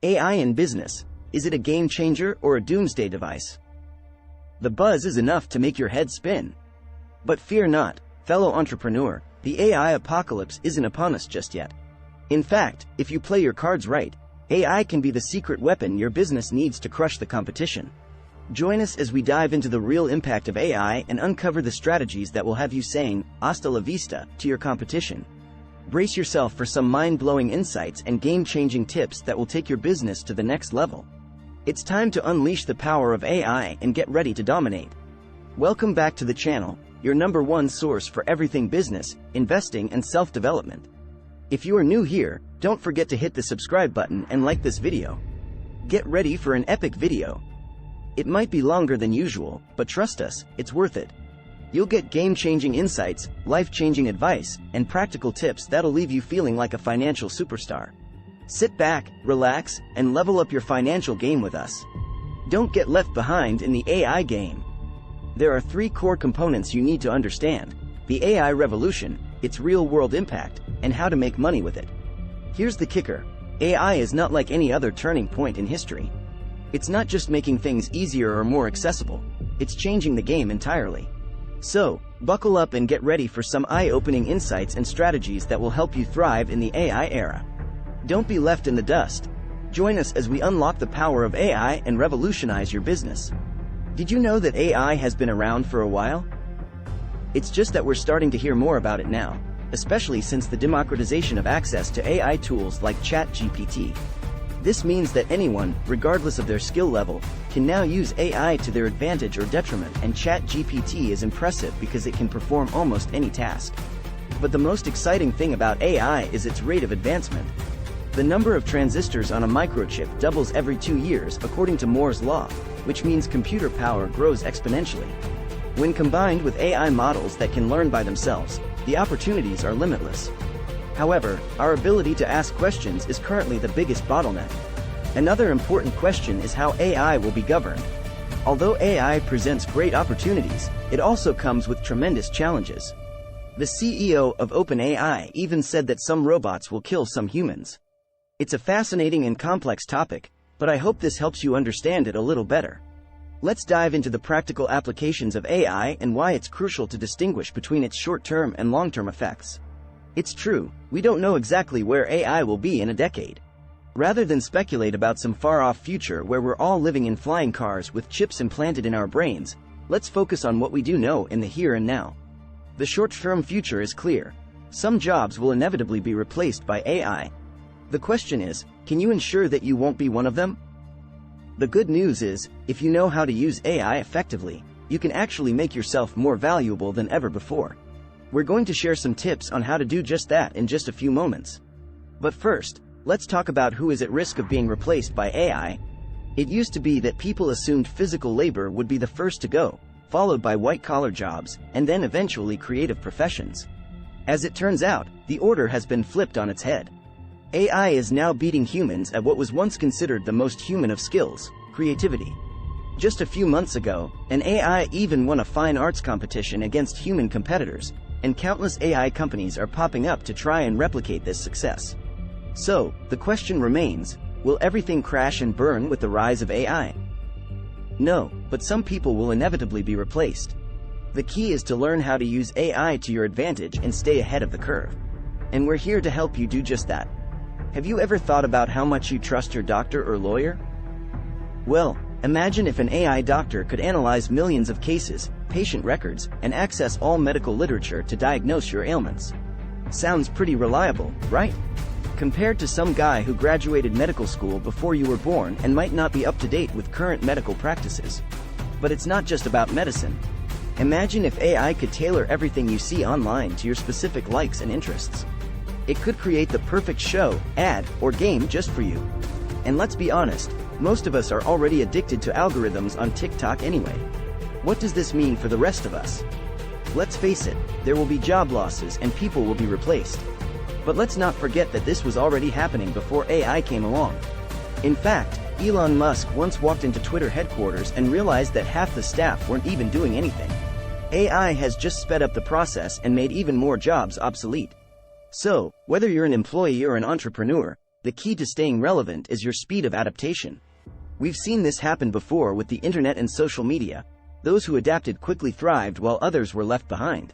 AI in business, is it a game changer or a doomsday device? The buzz is enough to make your head spin. But fear not, fellow entrepreneur, the AI apocalypse isn't upon us just yet. In fact, if you play your cards right, AI can be the secret weapon your business needs to crush the competition. Join us as we dive into the real impact of AI and uncover the strategies that will have you saying, "Hasta la vista," to your competition. Brace yourself for some mind-blowing insights and game-changing tips that will take your business to the next level. It's time to unleash the power of AI and get ready to dominate. Welcome back to the channel, your #1 source for everything business, investing, and self-development. If you are new here, don't forget to hit the subscribe button and like this video. Get ready for an epic video. It might be longer than usual, but trust us, it's worth it. You'll get game-changing insights, life-changing advice, and practical tips that'll leave you feeling like a financial superstar. Sit back, relax, and level up your financial game with us. Don't get left behind in the AI game. There are 3 core components you need to understand: the AI revolution, its real-world impact, and how to make money with it. Here's the kicker: AI is not like any other turning point in history. It's not just making things easier or more accessible, it's changing the game entirely. So, buckle up and get ready for some eye-opening insights and strategies that will help you thrive in the AI era. Don't be left in the dust. Join us as we unlock the power of AI and revolutionize your business. Did you know that AI has been around for a while? It's just that we're starting to hear more about it now, especially since the democratization of access to AI tools like ChatGPT. This means that anyone, regardless of their skill level, can now use AI to their advantage or detriment, and ChatGPT is impressive because it can perform almost any task. But the most exciting thing about AI is its rate of advancement. The number of transistors on a microchip doubles every 2 years according to Moore's law, which means computer power grows exponentially. When combined with AI models that can learn by themselves, the opportunities are limitless. However, our ability to ask questions is currently the biggest bottleneck. Another important question is how AI will be governed. Although AI presents great opportunities, it also comes with tremendous challenges. The CEO of OpenAI even said that some robots will kill some humans. It's a fascinating and complex topic, but I hope this helps you understand it a little better. Let's dive into the practical applications of AI and why it's crucial to distinguish between its short-term and long-term effects. It's true, we don't know exactly where AI will be in a decade. Rather than speculate about some far-off future where we're all living in flying cars with chips implanted in our brains, let's focus on what we do know in the here and now. The short-term future is clear. Some jobs will inevitably be replaced by AI. The question is, can you ensure that you won't be one of them? The good news is, if you know how to use AI effectively, you can actually make yourself more valuable than ever before. We're going to share some tips on how to do just that in just a few moments. But first, let's talk about who is at risk of being replaced by AI. It used to be that people assumed physical labor would be the first to go, followed by white-collar jobs, and then eventually creative professions. As it turns out, the order has been flipped on its head. AI is now beating humans at what was once considered the most human of skills, creativity. Just a few months ago, an AI even won a fine arts competition against human competitors, and countless AI companies are popping up to try and replicate this success. So, the question remains, will everything crash and burn with the rise of AI? No, but some people will inevitably be replaced. The key is to learn how to use AI to your advantage and stay ahead of the curve. And we're here to help you do just that. Have you ever thought about how much you trust your doctor or lawyer? Well, imagine if an AI doctor could analyze millions of cases, patient records, and access all medical literature to diagnose your ailments. Sounds pretty reliable, right? Compared to some guy who graduated medical school before you were born and might not be up to date with current medical practices. But it's not just about medicine. Imagine if AI could tailor everything you see online to your specific likes and interests. It could create the perfect show, ad, or game just for you. And let's be honest, most of us are already addicted to algorithms on TikTok anyway. What does this mean for the rest of us? Let's face it, there will be job losses and people will be replaced. But let's not forget that this was already happening before AI came along. In fact, Elon Musk once walked into Twitter headquarters and realized that half the staff weren't even doing anything. AI has just sped up the process and made even more jobs obsolete. So, whether you're an employee or an entrepreneur, the key to staying relevant is your speed of adaptation. We've seen this happen before with the internet and social media. Those who adapted quickly thrived while others were left behind.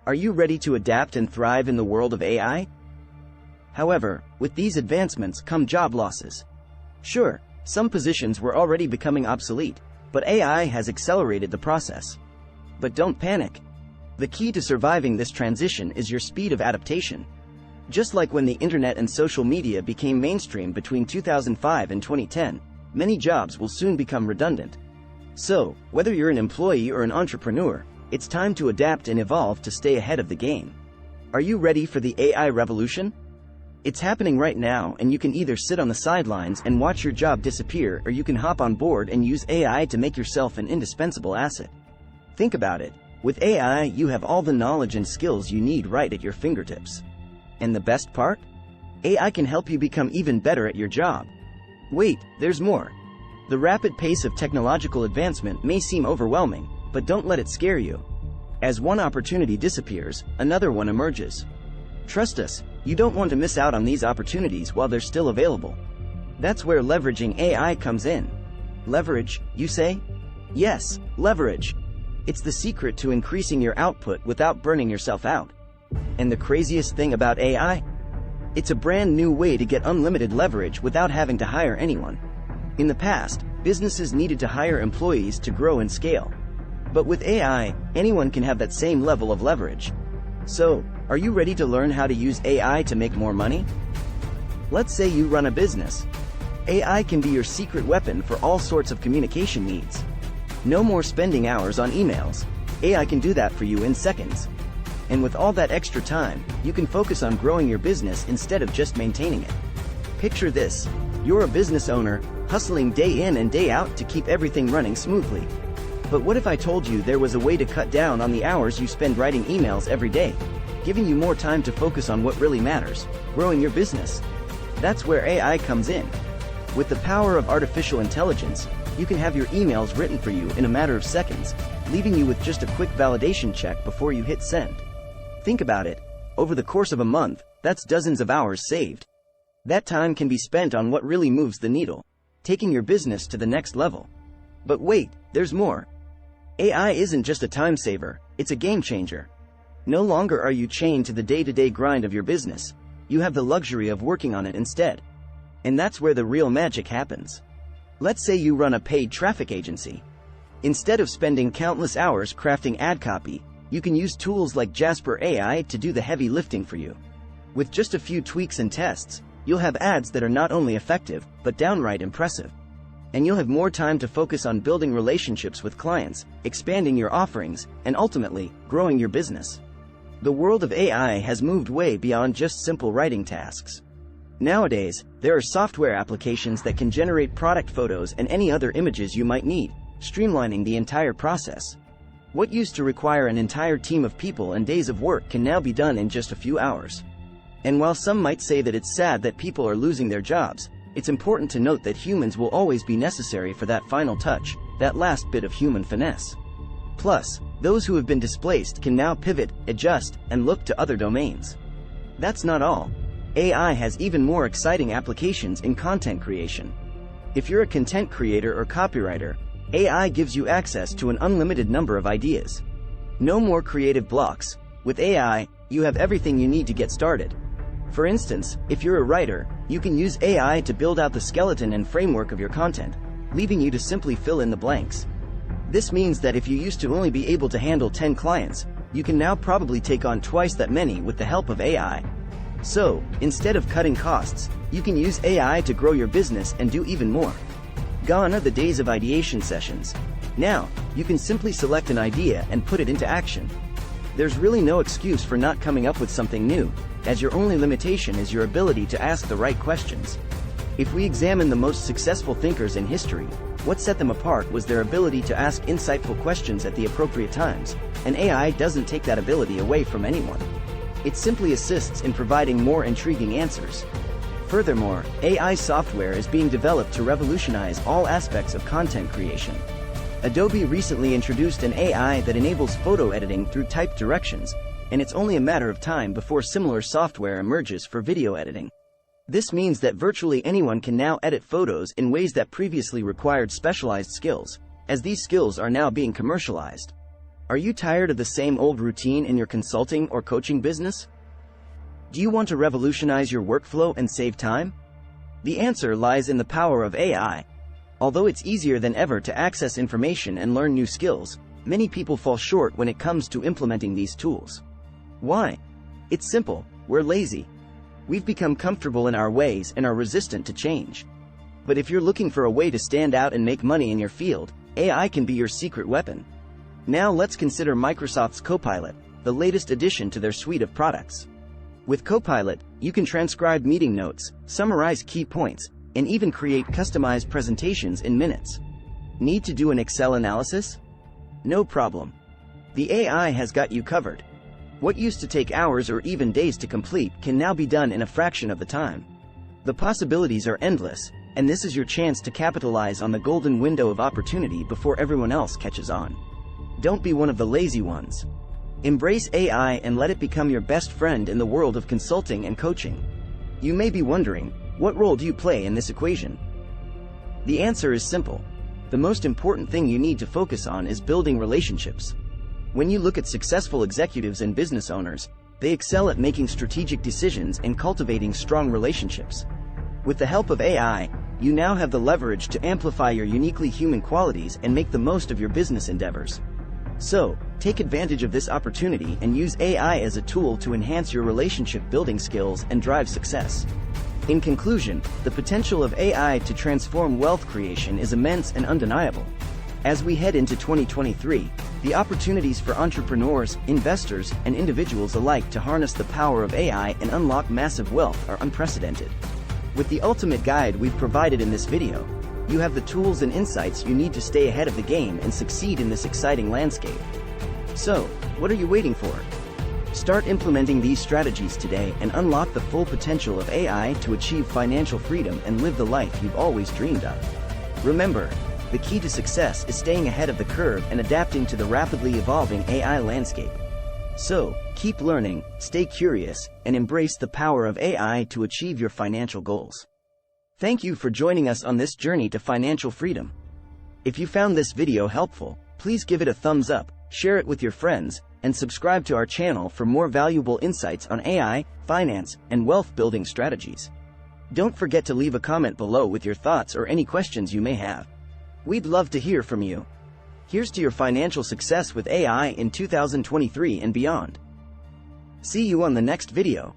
Are you ready to adapt and thrive in the world of AI? However, with these advancements come job losses. Sure, some positions were already becoming obsolete, but AI has accelerated the process. But don't panic. The key to surviving this transition is your speed of adaptation. Just like when the internet and social media became mainstream between 2005 and 2010, many jobs will soon become redundant. So, whether you're an employee or an entrepreneur, it's time to adapt and evolve to stay ahead of the game. Are you ready for the AI revolution? It's happening right now, and you can either sit on the sidelines and watch your job disappear, or you can hop on board and use AI to make yourself an indispensable asset. Think about it. With AI, you have all the knowledge and skills you need right at your fingertips. And the best part? AI can help you become even better at your job. Wait, there's more. The rapid pace of technological advancement may seem overwhelming, but don't let it scare you. As one opportunity disappears, another one emerges. Trust us, you don't want to miss out on these opportunities while they're still available. That's where leveraging AI comes in. Leverage, you say? Yes, leverage. It's the secret to increasing your output without burning yourself out. And the craziest thing about AI? It's a brand new way to get unlimited leverage without having to hire anyone. In the past, businesses needed to hire employees to grow and scale. But with AI, anyone can have that same level of leverage. So, are you ready to learn how to use AI to make more money? Let's say you run a business. AI can be your secret weapon for all sorts of communication needs. No more spending hours on emails. AI can do that for you in seconds. And with all that extra time, you can focus on growing your business instead of just maintaining it. Picture this. You're a business owner, hustling day in and day out to keep everything running smoothly. But what if I told you there was a way to cut down on the hours you spend writing emails every day, giving you more time to focus on what really matters, growing your business? That's where AI comes in. With the power of artificial intelligence, you can have your emails written for you in a matter of seconds, leaving you with just a quick validation check before you hit send. Think about it. Over the course of a month, that's dozens of hours saved. That time can be spent on what really moves the needle, taking your business to the next level. But wait, there's more. AI isn't just a time saver, it's a game changer. No longer are you chained to the day-to-day grind of your business. You have the luxury of working on it instead. And that's where the real magic happens. Let's say you run a paid traffic agency. Instead of spending countless hours crafting ad copy, you can use tools like Jasper AI to do the heavy lifting for you. With just a few tweaks and tests, you'll have ads that are not only effective, but downright impressive. And you'll have more time to focus on building relationships with clients, expanding your offerings, and ultimately, growing your business. The world of AI has moved way beyond just simple writing tasks. Nowadays, there are software applications that can generate product photos and any other images you might need, streamlining the entire process. What used to require an entire team of people and days of work can now be done in just a few hours. And while some might say that it's sad that people are losing their jobs, it's important to note that humans will always be necessary for that final touch, that last bit of human finesse. Plus, those who have been displaced can now pivot, adjust, and look to other domains. That's not all. AI has even more exciting applications in content creation. If you're a content creator or copywriter, AI gives you access to an unlimited number of ideas. No more creative blocks. With AI, you have everything you need to get started. For instance, if you're a writer, you can use AI to build out the skeleton and framework of your content, leaving you to simply fill in the blanks. This means that if you used to only be able to handle 10 clients, you can now probably take on twice that many with the help of AI. So, instead of cutting costs, you can use AI to grow your business and do even more. Gone are the days of ideation sessions. Now, you can simply select an idea and put it into action. There's really no excuse for not coming up with something new, as your only limitation is your ability to ask the right questions. If we examine the most successful thinkers in history, what set them apart was their ability to ask insightful questions at the appropriate times, and AI doesn't take that ability away from anyone. It simply assists in providing more intriguing answers. Furthermore, AI software is being developed to revolutionize all aspects of content creation. Adobe recently introduced an AI that enables photo editing through typed directions, and it's only a matter of time before similar software emerges for video editing. This means that virtually anyone can now edit photos in ways that previously required specialized skills, as these skills are now being commercialized. Are you tired of the same old routine in your consulting or coaching business? Do you want to revolutionize your workflow and save time? The answer lies in the power of AI. Although it's easier than ever to access information and learn new skills, many people fall short when it comes to implementing these tools. Why? It's simple: we're lazy. We've become comfortable in our ways and are resistant to change. But if you're looking for a way to stand out and make money in your field, AI can be your secret weapon. Now let's consider Microsoft's Copilot, the latest addition to their suite of products. With Copilot, you can transcribe meeting notes, summarize key points, and even create customized presentations in minutes. Need to do an Excel analysis? No problem. The AI has got you covered. What used to take hours or even days to complete can now be done in a fraction of the time. The possibilities are endless, and this is your chance to capitalize on the golden window of opportunity before everyone else catches on. Don't be one of the lazy ones. Embrace AI and let it become your best friend in the world of consulting and coaching. You may be wondering, what role do you play in this equation? The answer is simple. The most important thing you need to focus on is building relationships. When you look at successful executives and business owners, they excel at making strategic decisions and cultivating strong relationships. With the help of AI, you now have the leverage to amplify your uniquely human qualities and make the most of your business endeavors. So, take advantage of this opportunity and use AI as a tool to enhance your relationship building skills and drive success. In conclusion, the potential of AI to transform wealth creation is immense and undeniable. As we head into 2023, the opportunities for entrepreneurs, investors, and individuals alike to harness the power of AI and unlock massive wealth are unprecedented. With the ultimate guide we've provided in this video, you have the tools and insights you need to stay ahead of the game and succeed in this exciting landscape. So, what are you waiting for? Start implementing these strategies today and unlock the full potential of AI to achieve financial freedom and live the life you've always dreamed of. Remember, the key to success is staying ahead of the curve and adapting to the rapidly evolving AI landscape. So, keep learning, stay curious, and embrace the power of AI to achieve your financial goals. Thank you for joining us on this journey to financial freedom. If you found this video helpful, please give it a thumbs up, share it with your friends, and subscribe to our channel for more valuable insights on AI, finance, and wealth-building strategies. Don't forget to leave a comment below with your thoughts or any questions you may have. We'd love to hear from you. Here's to your financial success with AI in 2023 and beyond. See you on the next video.